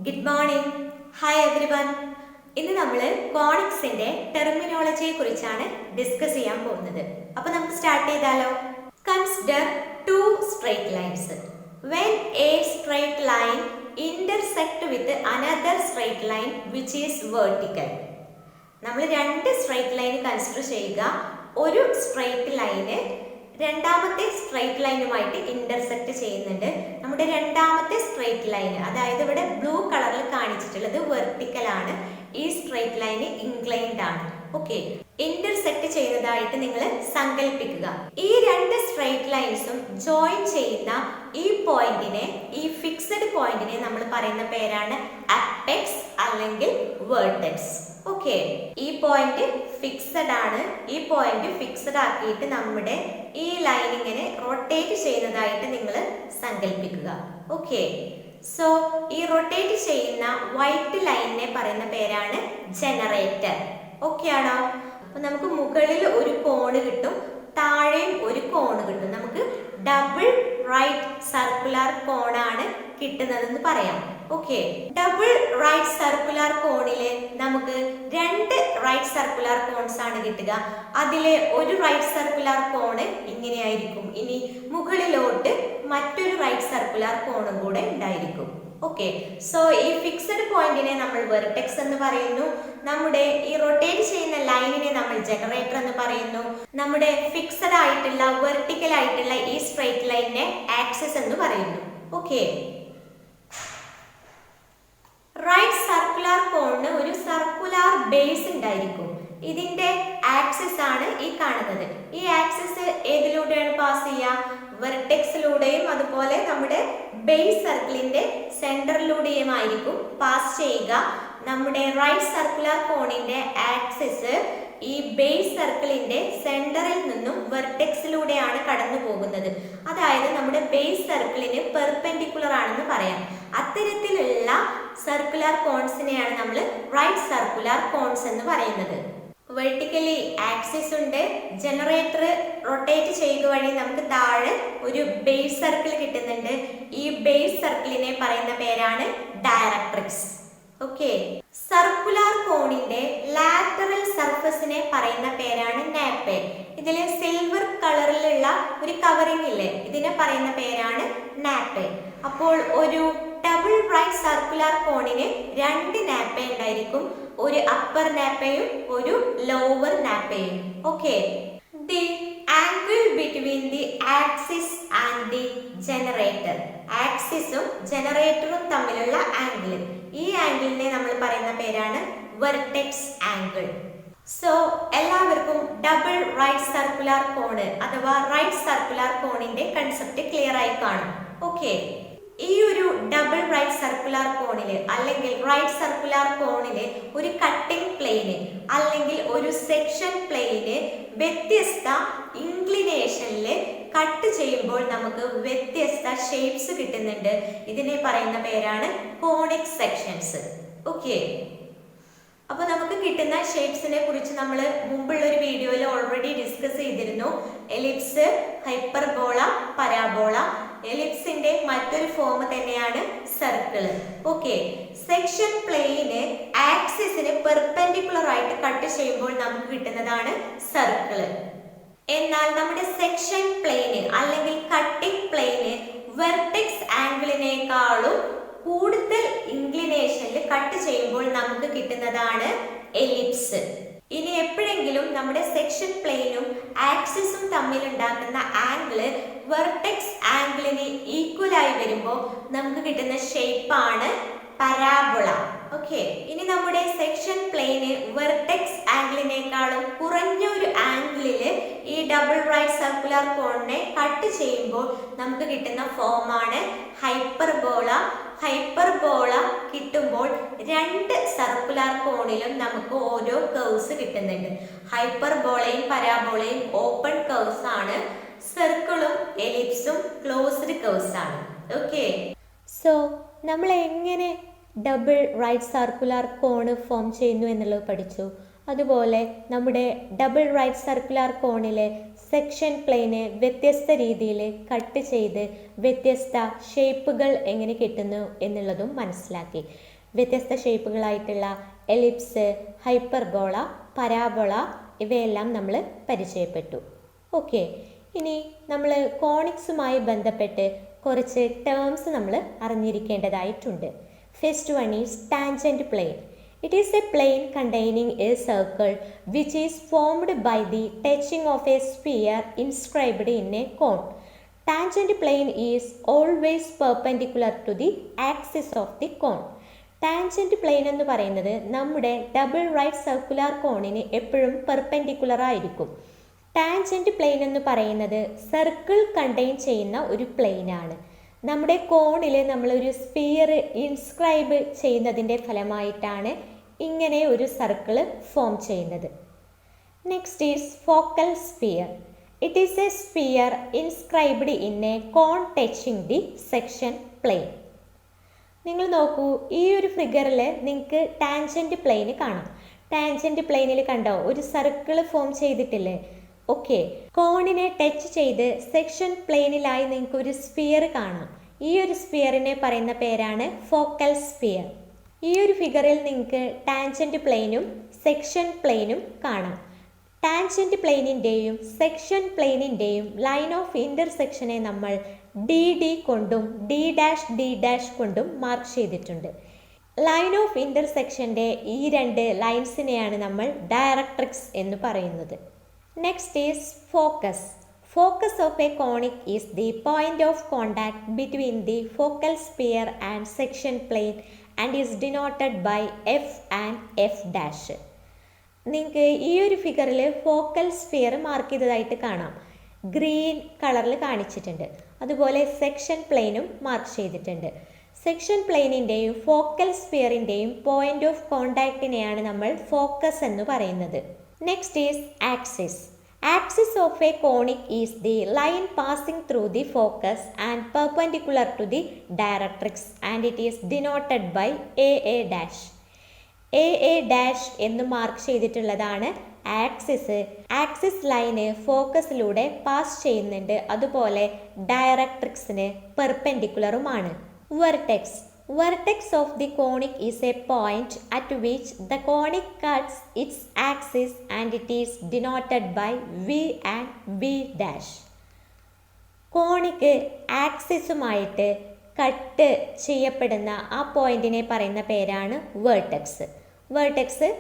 Good morning. Hi everyone. ഇന്ന് നമ്മൾ കോണിക്സിന്റെ ടെർമിനോളജിയെ കുറിച്ചാണ് ഡിസ്കസ് ചെയ്യാൻ പോകുന്നത്. അപ്പോൾ നമുക്ക് സ്റ്റാർട്ട് ചെയ്താലോ? Consider two straight lines. When a straight line intersect with another straight line which is vertical. നമ്മൾ രണ്ട് സ്ട്രെയിറ്റ് ലൈൻ കൺസിഡർ ചെയ്യുക. ഒരു സ്ട്രെയിറ്റ് ലൈന് രണ്ടാമത്തെ സ്ട്രെയിറ്റ് ലൈനുമായിട്ട് ഇന്റർസെക്ട് ചെയ്യുന്നുണ്ട്. നമ്മുടെ രണ്ടാമത്തെ സ്ട്രെയിറ്റ് ലൈൻ, അതായത് ഇവിടെ ബ്ലൂ കളറിൽ കാണിച്ചിട്ടുള്ളത് വെർട്ടിക്കൽ ആണ്, ഈ സ്ട്രെയിറ്റ് ലൈന് ഇൻക്ലൈൻഡ് ആണ്. ഓക്കെ, ഇന്റർസെക്ട് ചെയ്യുന്നതായിട്ട് നിങ്ങൾ സങ്കല്പിക്കുക. ഈ രണ്ട് സ്ട്രെയിറ്റ് ലൈൻസും ജോയിൻ ചെയ്യുന്ന ഈ പോയിന്റിനെ, ഈ ഫിക്സഡ് പോയിന്റിനെ നമ്മൾ പറയുന്ന പേരാണ് അപ്പെക്സ് അല്ലെങ്കിൽ വെർട്ടെക്സ്. ഓക്കെ, ഈ പോയിന്റ് ഫിക്സഡ് ആണ്. ഈ പോയിന്റ് ഫിക്സഡ് ആക്കിയിട്ട് നമ്മുടെ ഈ ലൈൻ ഇങ്ങനെ റൊട്ടേറ്റ് ചെയ്യുന്നതായിട്ട് നിങ്ങൾ സങ്കല്പിക്കുക. ഓക്കെ, സോ ഈ റൊട്ടേറ്റ് ചെയ്യുന്ന വൈറ്റ് ലൈനിനെ പറയുന്ന പേരാണ് ജനറേറ്റർ. ഓക്കെ ആണോ? അപ്പൊ നമുക്ക് മുകളിൽ ഒരു കോണ് കിട്ടും, താഴെയും ഒരു കോണ് കിട്ടും. നമുക്ക് ഡബിൾ റൈറ്റ് സർക്കുലർ കോണാണ് കിട്ടുന്നതെന്ന് പറയാം. ഓക്കെ, ഡബിൾ റൈറ്റ് സർക്കുലർ കോണില് നമുക്ക് രണ്ട് റൈറ്റ് സർക്കുലർ കോൺസ് ആണ് കിട്ടുക. അതിലെ ഒരു റൈറ്റ് സർക്കുലർ കോണ് ഇങ്ങനെയായിരിക്കും. ഇനി മുകളിലോട്ട് മറ്റൊരു റൈറ്റ് സർക്കുലർ കോണും കൂടെ ഉണ്ടായിരിക്കും. ഓക്കെ, സോ ഈ ഫിക്സഡ് പോയിന്റിനെ നമ്മൾ വെർട്ടെക്സ് എന്ന് പറയുന്നു. നമ്മുടെ ഈ റൊട്ടേറ്റ് ചെയ്യുന്ന ലൈനിനെ നമ്മൾ ജനറേറ്റർ എന്ന് പറയുന്നു. നമ്മുടെ ഫിക്സഡ് ആയിട്ടുള്ള വെർട്ടിക്കൽ ആയിട്ടുള്ള ഈ സ്ട്രെയിറ്റ് ലൈനിനെ ആക്സിസ് എന്ന് പറയുന്നു. ഓക്കെ, റൈറ്റ് സർക്കുലർ കോണിന് ഒരു സർക്കുലർ ബേസ് ഉണ്ടായിരിക്കും. ഇതിന്റെ ആക്സിസ് ആണ് ഈ കാണുന്നത്. ഈ ആക്സിസ് ഏതിലൂടെയാണ് പാസ് ചെയ്യുക? വെർട്ടെക്സിലൂടെയും അതുപോലെ നമ്മുടെ ബേസ് സർക്കിളിന്റെ സെന്ററിലൂടെയുമായിരിക്കും പാസ് ചെയ്യുക. നമ്മുടെ റൈറ്റ് സർക്കുലർ കോണിന്റെ ആക്സിസ് ഈ ബേസ് സർക്കിളിന്റെ സെന്ററിൽ നിന്നും വെർട്ടെക്സിലൂടെയാണ് കടന്നു പോകുന്നത്. അതായത് നമ്മുടെ ബേസ് സർക്കിളിന് പെർപെൻഡിക്കുലർ ആണെന്ന് പറയാം. അത്തരത്തിലുള്ള സർക്കുലർ കോൺസിനെയാണ് നമ്മൾ റൈറ്റ് സർക്കുലർ കോൺസ് എന്ന് പറയുന്നത്. വെർട്ടിക്കലി ആക്സിസ് ഉണ്ട്. ജനറേറ്റർ റൊട്ടേറ്റ് ചെയ്യുക വഴി നമുക്ക് താഴെ ഒരു ബേസ് സർക്കിൾ കിട്ടുന്നുണ്ട്. ഈ ബേസ് സർക്കിളിനെ പറയുന്ന പേരാണ് ഡയറക്ട്രിക്സ്. ഓക്കെ, സർക്കുലർ കോണിന്റെ ലാറ്ററൽ സർഫസിനെ പറയുന്ന പേരാണ് നാപ്പെ. ഇതിൽ സിൽവർ കളറിലുള്ള ഒരു കവറിംഗ് ഇല്ലേ, ഇതിനെ പറയുന്ന പേരാണ് നാപ്പെ. അപ്പോൾ ഒരു ഡബിൾ റൈറ്റ് സർക്കുലർ കോണിന് രണ്ട് നാപ്പെ ഉണ്ടായിരിക്കും, ഒരു അപ്പർ നാപ്പയും ഒരു ലോവർ നാപ്പയും. Okay, the angle between the axis and the generator. ആക്സിസും ജനറേറ്ററും തമ്മിലുള്ള ആംഗിൾ, ഈ ആംഗിളിനെ നമ്മൾ പറയുന്ന പേരാണ് വെർട്ടെക്സ് ആംഗിൾ. സോ എല്ലാവർക്കും ഡബിൾ റൈറ്റ് സർക്കുലർ കോണ് അഥവാ റൈറ്റ് സർക്കുലർ കോണിന്റെ കൺസെപ്റ്റ് ക്ലിയർ ആയി കാണും. ഓക്കെ, ഈ ഒരു ഡബിൾ റൈറ്റ് സർക്കുലർ കോണില് അല്ലെങ്കിൽ റൈറ്റ് സർക്കുലർ കോണില് ഒരു കട്ടിംഗ് പ്ലെയിന് അല്ലെങ്കിൽ ഒരു സെക്ഷൻ പ്ലെയിന് വ്യത്യസ്ത ഇൻക്ലിനേഷനില് കട്ട് ചെയ്യുമ്പോൾ നമുക്ക് വ്യത്യസ്ത ഷേപ്സ് കിട്ടുന്നുണ്ട്. ഇതിനെ പറയുന്ന പേരാണ് കോണിക് സെക്ഷൻസ്. ഓക്കെ, അപ്പൊ നമുക്ക് കിട്ടുന്ന ഷേപ്സിനെ കുറിച്ച് നമ്മൾ മുമ്പുള്ള ഒരു വീഡിയോയിൽ ഓൾറെഡി ഡിസ്കസ് ചെയ്തിരുന്നു. Ellipse, hyperbola, parabola. എലിപ്സിന്റെ മറ്റൊരു ഫോം തന്നെയാണ് സർക്കിൾ. ഓക്കെ, സെക്ഷൻ പ്ലെയിന് ആക്സിസിന് പെർപെൻഡിക്കുലർ ആയിട്ട് കട്ട് ചെയ്യുമ്പോൾ നമുക്ക് കിട്ടുന്നതാണ് സർക്കിൾ. എന്നാൽ നമ്മുടെ സെക്ഷൻ പ്ലെയിന് അല്ലെങ്കിൽ കട്ടിംഗ് പ്ലെയിന് വെർട്ടെക്സ് ആംഗിളിനേക്കാളും കൂടുതൽ ഇൻക്ലിനേഷനിൽ കട്ട് ചെയ്യുമ്പോൾ നമുക്ക് കിട്ടുന്നതാണ് എലിപ്സ്. ഇനി എപ്പോഴെങ്കിലും നമ്മുടെ സെക്ഷൻ പ്ലെയിനും ആക്സിസും തമ്മിൽ ഉണ്ടാക്കുന്ന ആംഗിള് വെർട്ടെക്സ് ആംഗിളിന് ഈക്വൽ ആയി വരുമ്പോൾ നമുക്ക് കിട്ടുന്ന ഷേപ്പാണ് പരാബോള. ഓക്കെ, ഇനി നമ്മുടെ സെക്ഷൻ പ്ലെയിന് വെർട്ടെക്സ് ആംഗിളിനേക്കാളും കുറഞ്ഞ ഒരു ആംഗിളില് ഈ ഡബിൾ റൈറ്റ് സർക്കുലർ കോണിനെ കട്ട് ചെയ്യുമ്പോൾ നമുക്ക് കിട്ടുന്ന ഫോമാണ് ഹൈപ്പർബോള. ഹൈപ്പർബോള കിട്ടുമ്പോൾ രണ്ട് സർക്കുലർ കോണിലും നമുക്ക് ഓരോ കർവ്സ് കിട്ടുന്നുണ്ട്. ഹൈപ്പർബോളയും പരാബോളയും ഓപ്പൺ കർവ്സ് ആണ്, സർക്കിളും എലിപ്സും ക്ലോസ്ഡ് കർവ്സ് ആണ്. ഓക്കെ, സോ നമ്മൾ എങ്ങനെ double right circular cone form ചെയ്യുന്നു എന്നുള്ളത് പഠിച്ചു. അതുപോലെ നമ്മുടെ ഡബിൾ റൈറ്റ് സർക്കുലർ കോണിലെ സെക്ഷൻ പ്ലെയിന് വ്യത്യസ്ത രീതിയിൽ കട്ട് ചെയ്ത് വ്യത്യസ്ത ഷേപ്പുകൾ എങ്ങനെ കിട്ടുന്നു എന്നുള്ളതും മനസ്സിലാക്കി. വ്യത്യസ്ത ഷേപ്പുകളായിട്ടുള്ള എലിപ്സ്, ഹൈപ്പർബോള, പരാബോള ഇവയെല്ലാം നമ്മൾ പരിചയപ്പെട്ടു. ഓക്കെ, ഇനി നമ്മൾ കോണിക്സുമായി ബന്ധപ്പെട്ട് കുറച്ച് ടേംസ് നമ്മൾ അറിഞ്ഞിരിക്കേണ്ടതായിട്ടുണ്ട്. First one is tangent plane. It is a plane containing a circle which is formed by the touching of a sphere inscribed in a cone. Tangent plane is always perpendicular to the axis of the cone. Tangent plane എന്ന് പറയുന്നത് നമ്മുടെ double right circular കോണിന് എപ്പോഴും perpendicular ആയിരിക്കും. Tangent plane എന്ന് പറയുന്നത് circle contain ചെയ്യുന്ന ഒരു പ്ലെയിനാണ്. നമ്മുടെ കോണിൽ നമ്മളൊരു സ്ഫിയർ ഇൻസ്ക്രൈബ് ചെയ്യുന്നതിൻ്റെ ഫലമായിട്ടാണ് ഇങ്ങനെ ഒരു സർക്കിൾ ഫോം ചെയ്യുന്നത്. Next is focal sphere. It is a sphere inscribed in a cone touching the section plane. നിങ്ങൾ നോക്കൂ, ഈ ഒരു ഫിഗറിൽ നിങ്ങൾക്ക് ടാൻജൻറ്റ് പ്ലെയിന് കാണാം. ടാൻജൻറ്റ് പ്ലെയിനിൽ കണ്ടോ ഒരു സർക്കിൾ ഫോം ചെയ്തിട്ടില്ലേ? ഓക്കെ, കോണിനെ ടച്ച് ചെയ്ത് സെക്ഷൻ പ്ലെയിനിലായി നിങ്ങൾക്ക് ഒരു സ്ഫിയർ കാണാം. ഈ ഒരു സ്ഫിയറിനെ പറയുന്ന പേരാണ് ഫോക്കൽ സ്ഫിയർ. ഈ ഒരു ഫിഗറിൽ നിങ്ങൾക്ക് ടാൻജൻറ്റ് പ്ലെയിനും സെക്ഷൻ പ്ലെയിനും കാണാം. ടാൻജൻറ്റ് പ്ലെയിനിൻ്റെയും സെക്ഷൻ പ്ലെയിനിൻ്റെയും ലൈൻ ഓഫ് ഇൻ്റർസെക്ഷനെ നമ്മൾ ഡി കൊണ്ടും ഡി കൊണ്ടും മാർക്ക് ചെയ്തിട്ടുണ്ട്. ലൈൻ ഓഫ് ഇൻ്റർസെക്ഷൻ്റെ ഈ രണ്ട് ലൈൻസിനെയാണ് നമ്മൾ ഡയറക്ട്രിക്സ് എന്ന് പറയുന്നത്. Next is focus. Focus of a conic is the point of contact between the focal sphere and section plane and is denoted by F and F dash. നിങ്ങൾക്ക് ഈ ഒരു ഫിഗറിൽ ഫോക്കൽ സ്ഫിയർ മാർക്ക് ചെയ്തതായിട്ട് കാണാം. Green കളറിൽ കാണിച്ചിട്ടുണ്ട്. അതുപോലെ section പ്ലെയിനും മാർക്ക് ചെയ്തിട്ടുണ്ട്. സെക്ഷൻ പ്ലെയിനിൻ്റെയും ഫോക്കൽ സ്ഫിയറിൻ്റെയും പോയിന്റ് ഓഫ് കോണ്ടാക്റ്റിനെയാണ് നമ്മൾ ഫോക്കസ് എന്ന് പറയുന്നത്. Next is axis. Axis of a conic is the line passing through the focus and perpendicular to the directrix and it is denoted by AA dash. AA dash എന്ന് mark ചെയ്തിട്ടുള്ളതാണ് axis. Axis line ഫോക്കസിലൂടെ pass ചെയ്യുന്നുണ്ട്. അതുപോലെ ഡയറക്ട്രിക്സിന് പെർപെൻഡിക്കുലറുമാണ്. Vertex. Vertex of the conic is a point at which the conic cuts its axis and it is denoted by V and V dash. കോണിക്ക് ആക്സിസുമായിട്ട് cut ചെയ്യപ്പെടുന്ന ആ പോയിന്റിനെ പറയുന്ന പേരാണ് വേർട്ടെക്സ്. വേർട്ടെക്സ്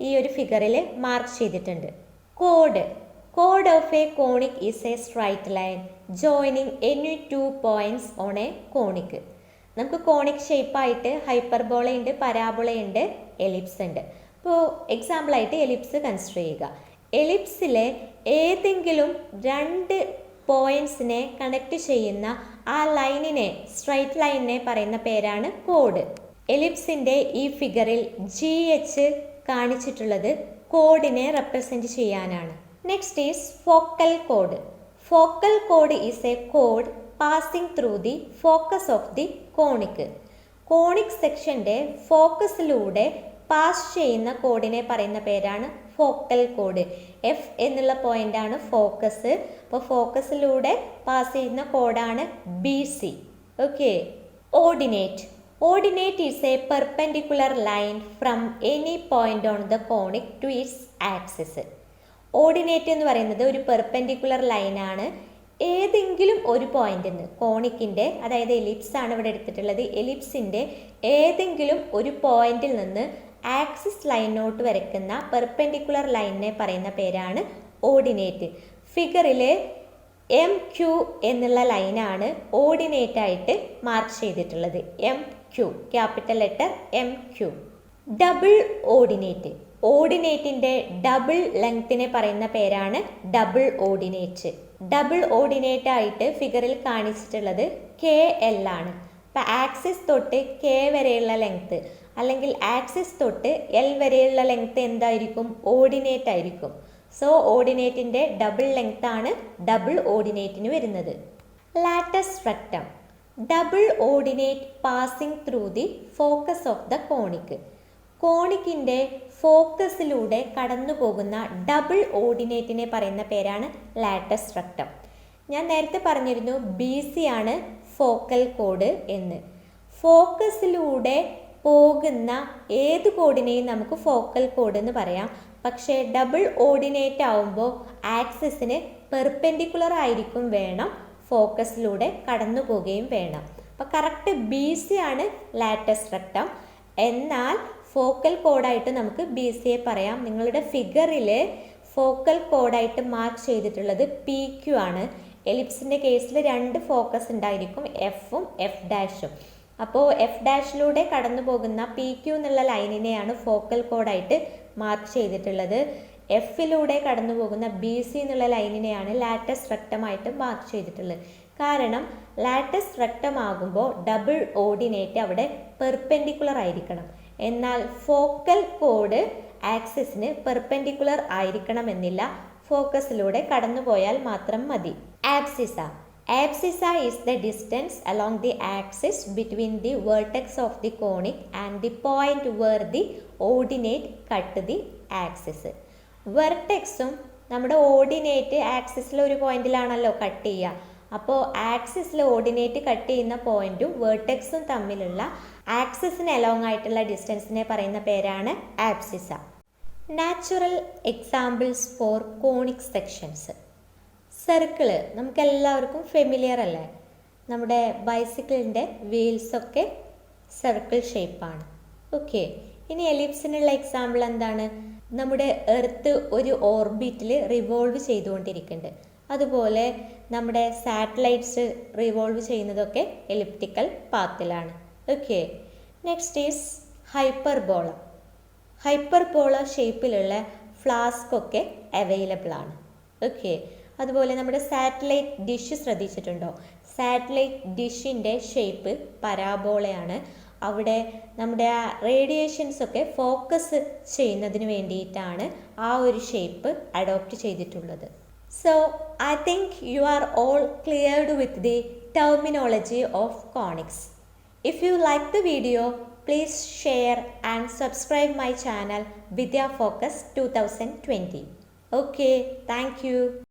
ഈ ഒരു ഫിഗറിൽ മാർക്ക് ചെയ്തിട്ടുണ്ട്. Code. Code of A conic is A straight line joining any two points on A conic. നമുക്ക് കോണിക് ഷേപ്പായിട്ട് ഹൈപ്പർബോളയുണ്ട്, പരാബോളയുണ്ട്, എലിപ്സ് ഉണ്ട്. ഇപ്പോൾ എക്സാമ്പിളായിട്ട് എലിപ്സ് കൺസിഡർ ചെയ്യുക. എലിപ്സിലെ ഏതെങ്കിലും രണ്ട് പോയിൻറ്റ്സിനെ കണക്ട് ചെയ്യുന്ന ആ ലൈനിനെ, സ്ട്രൈറ്റ് ലൈനിനെ പറയുന്ന പേരാണ് കോഡ്. എലിപ്സിൻ്റെ ഈ ഫിഗറിൽ GH കാണിച്ചിട്ടുള്ളത് കോഡിനെ റെപ്രസെൻറ്റ് ചെയ്യാനാണ്. Next is focal code. Focal code is A code passing through the focus of the conic. Conic സെക്ഷൻ്റെ ഫോക്കസിലൂടെ pass ചെയ്യുന്ന കോഡിനെ പറയുന്ന പേരാണ് ഫോക്കൽ കോഡ്. F എന്നുള്ള പോയിൻ്റാണ് ഫോക്കസ്. അപ്പോൾ ഫോക്കസിലൂടെ പാസ് ചെയ്യുന്ന കോഡാണ് BC. Okay. Ordinate. Ordinate is a perpendicular line from any point on the conic to its axis. Ordinate എന്ന് പറയുന്നത് ഒരു പെർപെൻഡിക്കുലർ ലൈനാണ് ഏതെങ്കിലും ഒരു പോയിന്റിൽ നിന്ന്, കോണിക്കിൻ്റെ, അതായത് എലിപ്സ് ആണ് ഇവിടെ എടുത്തിട്ടുള്ളത്, എലിപ്സിൻ്റെ ഏതെങ്കിലും ഒരു പോയിന്റിൽ നിന്ന് ആക്സിസ് ലൈനോട്ട് വരയ്ക്കുന്ന പെർപെൻഡിക്കുലർ ലൈനിനെ പറയുന്ന പേരാണ് ഓർഡിനേറ്റ്. ഫിഗറിൽ MQ എന്നുള്ള ലൈനാണ് ഓർഡിനേറ്റ് ആയിട്ട് മാർക്ക് ചെയ്തിട്ടുള്ളത്. MQ, capital letter MQ. Double ordinate. ഓർഡിനേറ്റിൻ്റെ ഡബിൾ ലെങ്ത്തിനെ പറയുന്ന പേരാണ് ഡബിൾ ഓർഡിനേറ്റ്. ഡബിൾ ഓർഡിനേറ്റ് ആയിട്ട് ഫിഗറിൽ കാണിച്ചിട്ടുള്ളത് KL ആണ്. അപ്പം ആക്സിസ് തൊട്ട് K വരെയുള്ള ലെങ്ത്ത് അല്ലെങ്കിൽ ആക്സിസ് തൊട്ട് L വരെയുള്ള ലെങ്ത്ത് എന്തായിരിക്കും? ഓർഡിനേറ്റ് ആയിരിക്കും. സോ ഓർഡിനേറ്റിൻ്റെ ഡബിൾ ലെങ്ത് ആണ് ഡബിൾ ഓർഡിനേറ്റിന് വരുന്നത്. Latus rectum. Double ordinate passing through the focus of the conic. കോണിക്കിൻ്റെ ഫോക്കസിലൂടെ കടന്നു പോകുന്ന ഡബിൾ ഓർഡിനേറ്റിനെ പറയുന്ന പേരാണ് ലാറ്റസ് റെക്ടം. ഞാൻ നേരത്തെ പറഞ്ഞിരുന്നു BC ആണ് ഫോക്കൽ കോഡ് എന്ന്. ഫോക്കസിലൂടെ പോകുന്ന ഏത് കോഡിനെയും നമുക്ക് ഫോക്കൽ കോഡ് എന്ന് പറയാം. പക്ഷേ ഡബിൾ ഓർഡിനേറ്റ് ആവുമ്പോൾ ആക്സിസിന് പെർപെൻഡിക്കുലർ ആയിരിക്കും വേണം, ഫോക്കസിലൂടെ കടന്നു പോവുകയും വേണം. അപ്പോൾ കറക്റ്റ് BC ആണ് ലാറ്റസ് റെക്ടം. എന്നാൽ ഫോക്കൽ കോഡായിട്ട് നമുക്ക് BCയെ പറയാം. നിങ്ങളുടെ ഫിഗറിൽ ഫോക്കൽ കോഡായിട്ട് മാർക്ക് ചെയ്തിട്ടുള്ളത് PQ ആണ്. എലിപ്സിൻ്റെ കേസിൽ 2 ഫോക്കസ് ഉണ്ടായിരിക്കും, Fഉം F'. അപ്പോൾ F' കടന്നു പോകുന്ന PQ എന്നുള്ള ലൈനിനെയാണ് ഫോക്കൽ കോഡായിട്ട് മാർക്ക് ചെയ്തിട്ടുള്ളത്. Fലൂടെ കടന്നു പോകുന്ന BC എന്നുള്ള ലൈനിനെയാണ് ലാറ്റസ് റെക്ടമായിട്ട് മാർക്ക് ചെയ്തിട്ടുള്ളത്. കാരണം ലാറ്റസ് റെക്ടം ആകുമ്പോൾ ഡബിൾ ഓർഡിനേറ്റ് അവിടെ പെർപെൻഡിക്കുലർ ആയിരിക്കണം. എന്നാൽ ഫോക്കൽ കോഡ് ആക്സിസിന് പെർപെൻഡിക്കുലർ ആയിരിക്കണമെന്നില്ല, ഫോക്കസിലൂടെ കടന്നുപോയാൽ മാത്രം മതി. Abscissa. Abscissa is the distance along the axis between the vertex of the conic and the point where the ordinate cut the axis. വെർട്ടെക്സും നമ്മുടെ ordinate ആക്സിസിലെ ഒരു പോയിന്റിലാണല്ലോ cut ചെയ്യുക. അപ്പോൾ ആക്സിസിൽ ഓർഡിനേറ്റ് കട്ട് ചെയ്യുന്ന പോയിന്റും വെർട്ടെക്സും തമ്മിലുള്ള ആക്സിസിന് അലോങ് ആയിട്ടുള്ള ഡിസ്റ്റൻസിനെ പറയുന്ന പേരാണ് abscissa. Natural examples for conic sections. Circle നമുക്കെല്ലാവർക്കും ഫെമിലിയർ അല്ലേ? നമ്മുടെ ബൈസിക്കിളിൻ്റെ വീൽസൊക്കെ സർക്കിൾ ഷേപ്പാണ്. ഓക്കെ, ഇനി എലിപ്സിനുള്ള എക്സാമ്പിൾ എന്താണ്? നമ്മുടെ എർത്ത് ഒരു ഓർബിറ്റിൽ റിവോൾവ് ചെയ്തുകൊണ്ടിരിക്കുന്നുണ്ട്. അതുപോലെ നമ്മുടെ സാറ്റലൈറ്റ്സ് റിവോൾവ് ചെയ്യുന്നതൊക്കെ എലിപ്റ്റിക്കൽ പാത്തിലാണ്. Okay, next is hyperbola. Hyperbola ഷേപ്പിലുള്ള ഫ്ലാസ്ക് ഒക്കെ അവൈലബിൾ ആണ്. ഓക്കെ, അതുപോലെ നമ്മുടെ സാറ്റലൈറ്റ് ഡിഷ് ശ്രദ്ധിച്ചിട്ടുണ്ടോ? സാറ്റലൈറ്റ് ഡിഷിൻ്റെ ഷേപ്പ് പരാബോളയാണ്. അവിടെ നമ്മുടെ ആ റേഡിയേഷൻസ് ഒക്കെ ഫോക്കസ് ചെയ്യുന്നതിന് വേണ്ടിയിട്ടാണ് ആ ഒരു ഷേപ്പ് അഡോപ്റ്റ് ചെയ്തിട്ടുള്ളത്. So I think you are all cleared with the terminology of conics. If you like the video, please share and subscribe my channel Vidya Focus 2020. Okay, thank you.